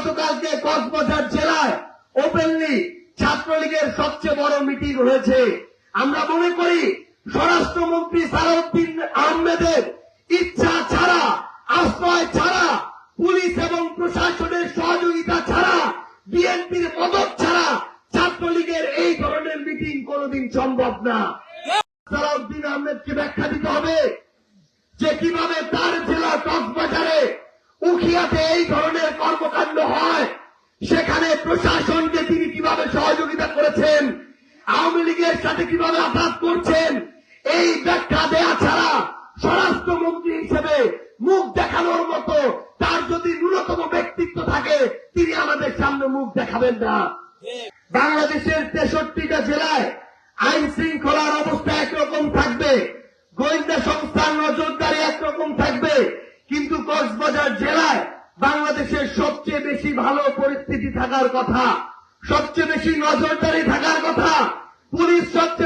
গতকালকে কক্সবাজার জেলায় ওপেনলি ছাত্রলীগের সবচেয়ে বড় মিটিং হয়েছে। আমরা মনে করি স্বরাষ্ট্রমন্ত্রী সালাউদ্দিন আহমেদের ইচ্ছা ছাড়া, আশ্রয় ছাড়া, পুলিশ এবং প্রশাসনের সহযোগিতা ছাড়া, বিএনপির মদত ছাড়া ছাত্রলীগের এই ধরনের মিটিং কোনদিন সম্ভব না। সালাউদ্দিন আহমেদকে ব্যাখ্যা দিতে হবে যে কিভাবে তার জেলা কক্সবাজারে উখিয়াতে এই ধরনের কর্মকাণ্ড হয়, সেখানে প্রশাসনকে তিনি কিভাবে সহযোগিতা করেছেন, আওয়ামী লীগের সাথে কিভাবে আঘাত করছেন, এই ব্যাখ্যা দেয়া ছাড়া স্বরাষ্ট্রমন্ত্রী হিসেবে মুখ দেখানোর মতো তার যদি ন্যূনতম ব্যক্তিত্ব থাকে তিনি আমাদের সামনে মুখ দেখাবেন না। বাংলাদেশের 63টা জেলায় আইন শৃঙ্খলার অবস্থা একরকম থাকবে, গোয়েন্দা সংস্থার নজরদারি একরকম থাকবে, কিন্তু কক্সবাজার জেলায় বাংলাদেশের সবচেয়ে বেশি ভালো পরিস্থিতি থাকার কথা, সবচেয়ে বেশি নজরদারি থাকার কথা, পুলিশ সবচেয়ে